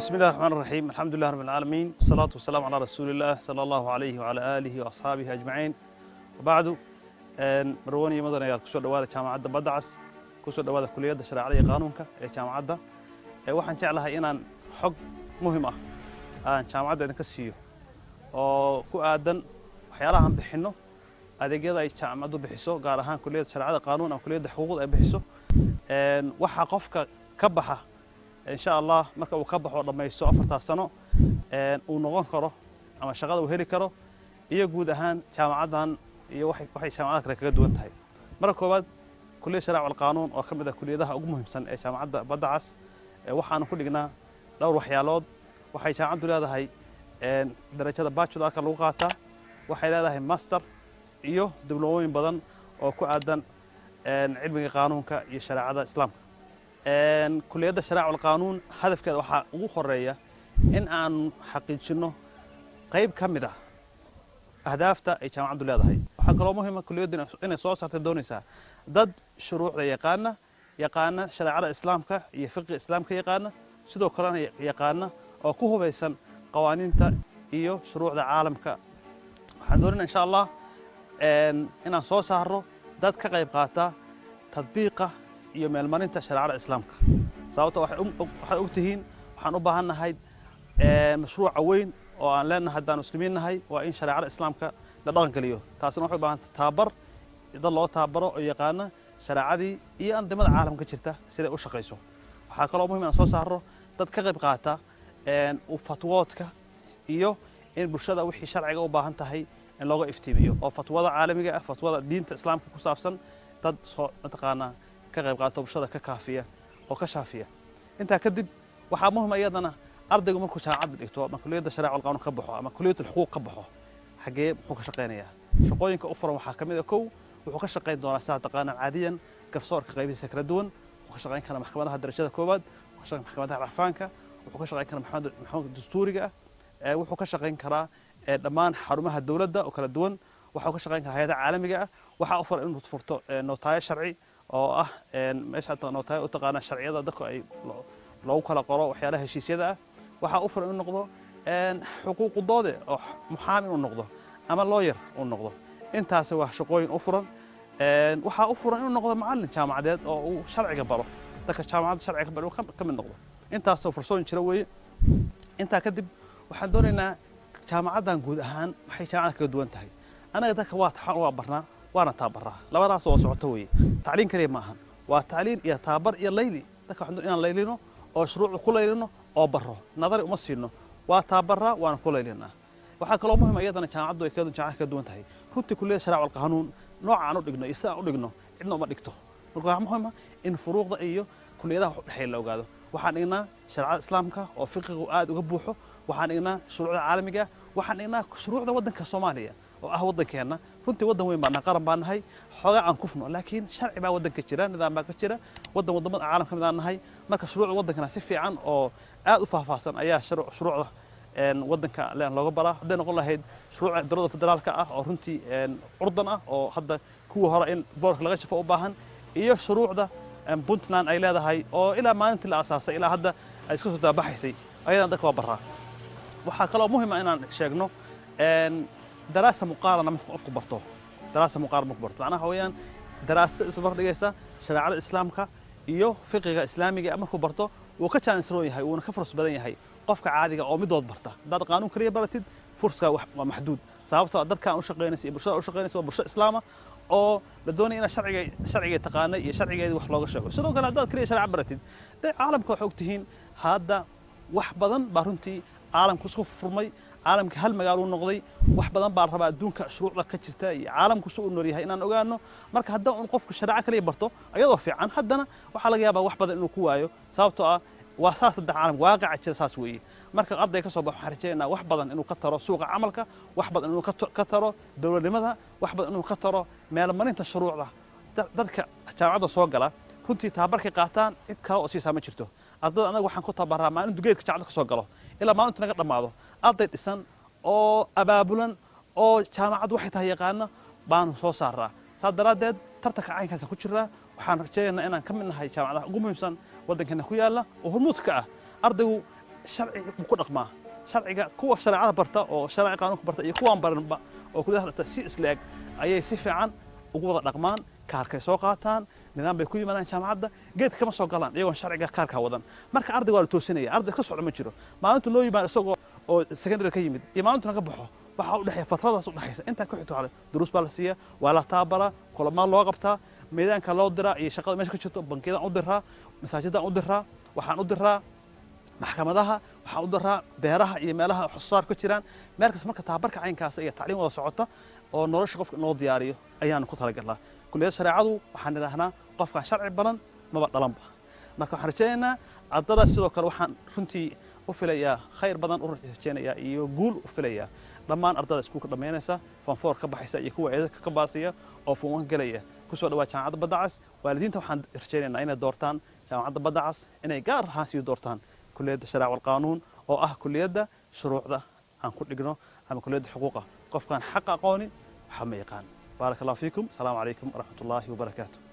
بسم الله الرحمن الرحيم الحمد لله رب العالمين والصلاة والسلام على رسول الله صلى الله عليه وعلى آله وأصحابه أجمعين وبعد مرواني مدن ayaa ku soo dhawaada jaamacadda Badacas ku soo dhawaada kulliyadda shariicada iyo qaanunka ee jaamacadda waxaan jeclahay inaan xog muhiim ah aan jaamacadda idinka siiyo oo ku aadan waxyaalaha aan bixino adeegyada ay jaamacaddu bixiso gaar ahaan kulliyadda shariicada qaanun ama kulliyadda xuquuqda ay bixiso waxa qofka ka baxa إن شاء الله marka uu ka baxo dhamaysto 4 sano uu noqon karo ama shaqada uu heli karo iyo guud ahaan jaamacadan iyo waxay jaamacadaha kale kaga duwan tahay marka koobaad kulliyadda shariicada qaanun oo kamid ah kulliyadaha ugu muhiimsan ee jaamacadda Badacas waxaan ku dhignaa dhowr waxyaalood waxay jaamacaddu leedahay darajada bachelorka lagu qaataa waxay leedahay master iyo diblooyin badan oo ku aadan cilmiga qaanunka iyo shariicada islaamka kulliyadda shariicada alqaanuun hadafkeeda waxa ugu horeeya in aan xaqiijino qayb ka mid ah ahdaafta ay jaamacaddu leedahay waxa kaloo muhiim ah kulliyadda inay soo saarto doonaysaa dad shuruucda yaqaana shariicada islaamka iyo fiqiga islaamka yaqaana sidoo kalena yaqaana oo ku hubeysan qawaaniinta iyo shuruucda caalamka waxaan doonaynaa insha Allah inaan soo saarno dad ka qayb qaata tadbiiqa iyo meelmarinta shariicada islaamka sababtoo waxay ogtihiin waxaan u baahanahay mashruuc weyn oo aan leenahay haddaan muslimiin nahay waa in shariicada islaamka la dhaqan geliyo taasina waxay u baahan tahay tababar dad loo tababaro oo yaqaana shariicadii iyo andamada caalamka jirta sida u shaqeyso waxaa kaloo muhiim ah soo saarno dad ka qayb qaata u fatwoodka iyo in bulshada wixii sharciga u baahan tahay in looga iftiimiyo oo fatwada caalamiga ah fatwada diinta islaamka ku saabsan dad soo taqaana ka qayb qaato bulshada ka kaafiya oo ka shaafiya inta kadib waxa muhiim ah iyadana ardaygu markuu jaamacad dhigto ama kulliyadda shariicada qaanun ka baxo ama kulliyadda xuquuq ka baxo xagee muxuu ka shaqeynayaa shaqooyinka u furan waxa kamid ah kow wuxuu ka shaqeyn doonaa saa taqaana caadiyan garsoorka qaybihiisa kala duwan wuxuu ka shaqeyn karaa maxkamadaha darajada koowaad wuxuu ka shaqeyn maxkamadaha racfaanka wuxuu ka shaqeyn karaa maxkamadda dastuuriga wuxuu ka shaqeyn karaa dhammaan xarumaha dawladda oo kala duwan wuxuu ka shaqeyn karaa hay'adaha caalamiga ah waxa u furan inuu furto nootaayo sharci oo ah meesha nootaayo u taqaana sharciyada dadku ay loogu kala qoro waxyaalaha heshiisyada ah waxa u furan inuu noqdo xuquuqdooda oo muxaami inuu noqdo ama lawyer uu noqdo intaas waa shaqooyin u furan waxa u furan inuu noqdo macallin jaamacadeed oo uu sharciga baro dadka jaamacadda sharciga baro ka mid noqdo intaas oo fursooyin jira weeye inta kadib waxaan doonaynaa jaamacadan guud ahaan waxay jaamacadda kaga duwan tahay anaga dadka waa barnaa waana tababaraa labadaas oo socoto weeye tacliin kaliya ma ahan waa tacliin iyo tababar iyo layli dadka waxaan inaan laylino oo shuruucda ku laylino oo baro nadari uma siino waa tababaraa waana ku laylinaa waxaa kaloo muhiim ah iyadana jaamacaddu ay jaamacad ka duwan tahay runtii kulliyadda shariicada qaanun nooca aan u dhigno iyo sida aan u dhigno cidna uma dhigto marka waxaa muhiim ah in furuuqda iyo kulliyadaha u dhexeeya la ogaado waxaan dhignaa shariicada islaamka oo fiqigu aad uga buuxo waxaan dhignaa shuruucda caalamiga waxaan dhignaa shuruucda waddanka Soomaaliya oo ah waddankeena runtii waddan weyn baan qaran baan nahay xogaa aan kufno laakiin sharci baa waddanka jira nidaam baa ka jira wadamada caalamka mid aan nahay marka shuruucda waddankana si fiican oo aad u faahfaahsan ayaa shuruucda waddanka leen looga baraa haday noqon lahayd shuruucda dowladda federaalka ah oo runtii urdan ah oo hadda kuwa hore in boorka laga shafo u baahan iyo shuruucda Puntland ay leedahay oo ilaa maalintii la asaasay ilaa hadda ay iska soo daabaxaysay ayadana dadka waa baraa waxaa kaloo muhiim ah inaan sheegno دراسة مقارنة من أفق برتو دراسة مقارنة من برتو معناها ويان دراسة اسمه برتو شريعة الإسلام كا إيوه فقه إسلامي أما كو برتو وكتشان سروي هاي ونكفرس بدني هاي قفك عادي أو مدود برتا ده قانون كريه برتد فرصة ومحدود صابته أقدر كان أشقينس برشا أشقينس وبرشا إسلامه أو بدوني أنا شرعي تقاني شرعي وحلاق الشغل شنو قال ده كريه شرع برتد ده عالم كحوكتهين هذا وحبضن بارنتي عالم كسوف فرمي عالمك هل مقالو نقضي wax badan baa rabaa adduunka shuruucda ka jirta iyo caalamku soo nool yahay inaan ogaano marka hadda uu qofku shariico kaliya barto ayadoo fiican haddana waxa laga yaabaa wax badan inuu ku waayo sababtoo ah waa saas saddex caalam waaqaca jira saas weeye marka arday ka soo baxo xarijeynaa wax badan inuu ka taro suuqa camalka wax badan inuu ka taro dawladnimada wax badan inuu ka taro meel marinta shuruucda dadka jaamacadda soo gala runtii tababarkay qaataan cid kale oo siisaa ma jirto ardayda anaga waxaan ku tababaraa maalin dugeedka jaamacadda ka soo galo ilaa maalinta naga dhamaado arday dhisan oo abaabulan oo jaamacad waxay tahay yaqaana baan soo saaraa saadaradeed tartanka caynkaas ku jira waxaan rajaynaynaa inaan ka mid nahay jaamacadaha ugu muhiimsan waddankeena ku yaala oo hormuudka ah ardaygu sharciga ku dhaqmaa sharciga kuwa shariicada barta oo sharci qaanuunka barta iyo kuwaan baranba oo ku dhaqta si isleeg ayay si fiican ugu wada dhaqmaan kaarkay soo qaataan nidaam bay ku yimaadaan jaamacadda geedka kama soo galaan iyagoon sharciga kaarka wadan marka ardayga waa la toosinaya arday ka socdo ma jiro maalintu loo yimaado isagoo oo secondary ka yimid iyo maalintu naga baxo waxaa u dhexeeya fatradaas u dhexeysa intaa ku xigto hore duruus baa la siiya waa la taabara kulamaan loo qabtaa meedaanka loo diraa iyo shaqada meesha ka jirto bankiyadan u diraa masaajidaan u diraa waxaan u diraa maxkamadaha waxaan u diraa beeraha iyo meelaha wax soo saar ku jiraan meel kasta marka tababarka caynkaas iyo tacliin wada socota oo nolosha qofka loo diyaariyo ayaan ku talagalnaa kulliyada shareecadu waxaan idhaahnaa qofkaan sharci baran maba dhalanba marka waxaan rajaynaynaa ardada sidoo kale waxaan runtii u filayaa khayr badan u rajaynayaa iyo guul u filayaa dhammaan ardada iskuulka dhammaynaysa form 4 ka baxaysa iyo kuwa eedadka ka baasiya oo form 1 galaya kusoo dhawaa jaamacadda badda cas waalidiinta waxaan rajaynaynaa inay doortaan jaamacadda badda cas inay gaar ahaan sii doortaan kulliyadda shareeca wal qaanuun oo ah kulliyadda shuruucda aan ku dhigno ama kulliyadda xuquuqa qofkaan xaq aqooni waxa ma yaqaan barakallahu fiikum salaamu calaykum waraxmatullaahi wabarakaatuh